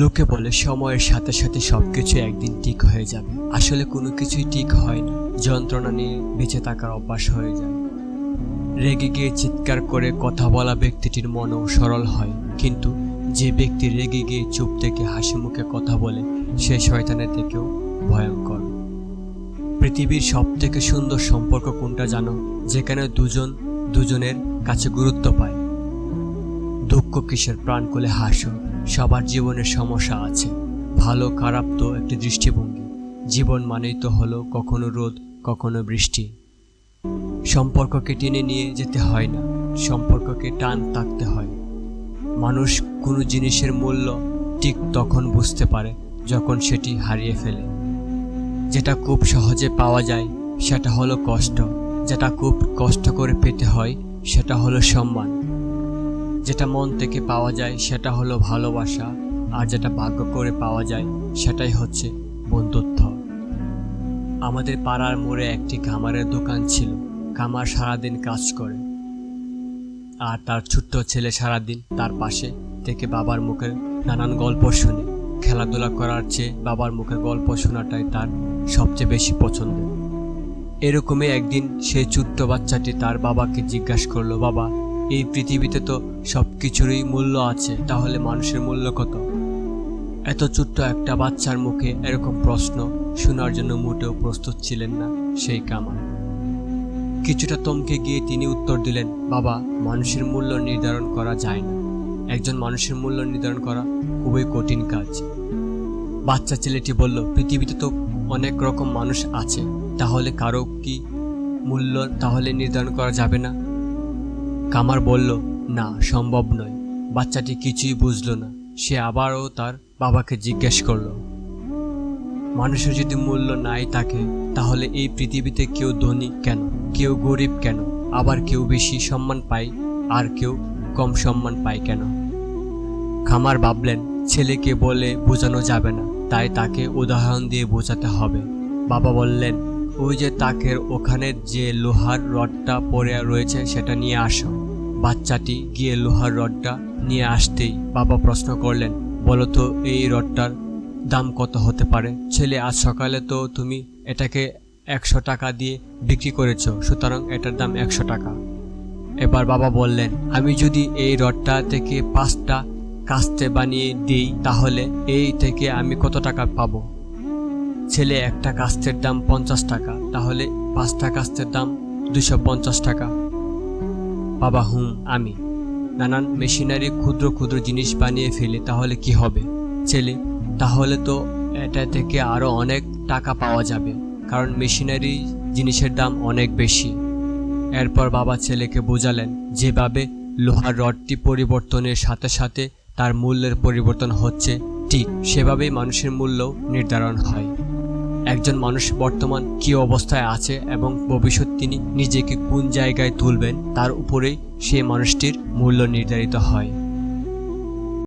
লোকে বলে সময়ের সাথে সাথে সবকিছু একদিন ঠিক হয়ে যাবে। আসলে কোনো কিছুই ঠিক হয় না। যন্ত্রণা নিয়ে বেঁচে থাকার অভ্যাস হয়ে যায়। রেগে গিয়ে চিৎকার করে কথা বলা ব্যক্তিটির মনও সরল হয়, কিন্তু যে ব্যক্তি রেগে গিয়ে চুপ থেকে হাসি মুখে কথা বলে সে শয়তানের থেকেও ভয়ঙ্কর। পৃথিবীর সব থেকে সুন্দর সম্পর্ক কোনটা জানো? যেখানে দুজন দুজনের কাছে গুরুত্ব পায়। দুঃখ কিসের, প্রাণ খুলে হাসো। সবার জীবনের সমস্যা আছে। ভালো খারাপ তো একটি দৃষ্টিভঙ্গি। জীবন মানেই তো হলো কখনো রোদ কখনো বৃষ্টি। সম্পর্ককে টেনে নিয়ে যেতে হয় না, সম্পর্ককে টান থাকতে হয়। মানুষ কোনো জিনিসের মূল্য ঠিক তখন বুঝতে পারে যখন সেটি হারিয়ে ফেলে। যেটা খুব সহজে পাওয়া যায় সেটা হলো কষ্ট, যেটা খুব কষ্ট করে পেতে হয় সেটা হলো সম্মান। যেটা মন থেকে পাওয়া যায় সেটা হলো ভালোবাসা, আর যেটা ভাগ্য করে পাওয়া যায় সেটাই হচ্ছে বন্ধুত্ব। আমাদের পাড়ার মোড়ে একটি খামারের দোকান ছিল। খামার সারাদিন কাজ করে, আর তার ছোট্ট ছেলে সারাদিন তার পাশে থেকে বাবার মুখের নানান গল্প শুনে। খেলাধুলা করার চেয়ে বাবার মুখের গল্প শোনাটাই তার সবচেয়ে বেশি পছন্দ। এরকমই একদিন সেই ছোট্ট বাচ্চাটি তার বাবাকে জিজ্ঞাসা করলো, বাবা, এই পৃথিবীতে তো সব কিছুরই মূল্য আছে, তাহলে মানুষের মূল্য কত? এত ছোট্ট একটা বাচ্চার মুখে এরকম প্রশ্ন শোনার জন্য মোটেও প্রস্তুত ছিলেন না সেই কামাল। কিছুটা থমকে গিয়ে তিনি উত্তর দিলেন, বাবা, মানুষের মূল্য নির্ধারণ করা যায় না। একজন মানুষের মূল্য নির্ধারণ করা খুবই কঠিন কাজ। বাচ্চা ছেলেটি বলল, পৃথিবীতে তো অনেক রকম মানুষ আছে, তাহলে কারো কি মূল্য তাহলে নির্ধারণ করা যাবে না? কামার বলল, না, সম্ভব নয়। বাচ্চাটি কিছুই বুঝল না। সে আবারও তার বাবাকে জিজ্ঞেস করল, মানুষের যদি মূল্য নাই থাকে তাহলে এই পৃথিবীতে কেউ ধনী কেন, কেউ গরিব কেন, আবার কেউ বেশি সম্মান পায় আর কেউ কম সম্মান পায় কেন? খামার ভাবলেন ছেলেকে বলে বোঝানো যাবে না, তাই তাকে উদাহরণ দিয়ে বোঝাতে হবে। বাবা বললেন, ওই যে তাকের ওখানে যে লোহার রডটা পড়ে রয়েছে সেটা নিয়ে আসো। বাচ্চাটি গিয়ে লোহার রডটা নিয়ে আসতেই বাবা প্রশ্ন করলেন, বলো তো এই রডটার দাম কত হতে পারে? ছেলে, আজ সকালে তো তুমি এটাকে 100 টাকা দিয়ে বিক্রি করেছো, সুতরাং এটার দাম 100 টাকা। এবার বাবা বললেন, আমি যদি এই রডটা থেকে 5টা কাস্তে বানিয়ে দিই তাহলে এই থেকে আমি কত টাকা পাবো? ছেলে, একটা কাস্তের দাম 50 টাকা, তাহলে 5টা কাস্তের দাম 250 টাকা। বাবা, আমি নানান মেশিনারি ক্ষুদ্র ক্ষুদ্র জিনিস বানিয়ে ফেলি, তাহলে কি হবে? ছেলে, তাহলে তো এটা থেকে আরো অনেক টাকা পাওয়া যাবে, কারণ মেশিনারি জিনিসের দাম অনেক বেশি। এরপর বাবা ছেলেকে বোঝালেন, যেভাবে লোহার রডটি পরিবর্তনের সাথে সাথে তার মূল্যের পরিবর্তন হচ্ছে, ঠিক সেভাবেই মানুষের মূল্যও নির্ধারণ হয়। একজন মানুষ বর্তমান কী অবস্থায় আছে এবং ভবিষ্যৎ তিনি নিজেকে কোন জায়গায় তুলবেন তার উপরেই সেই মানুষটির মূল্য নির্ধারিত হয়।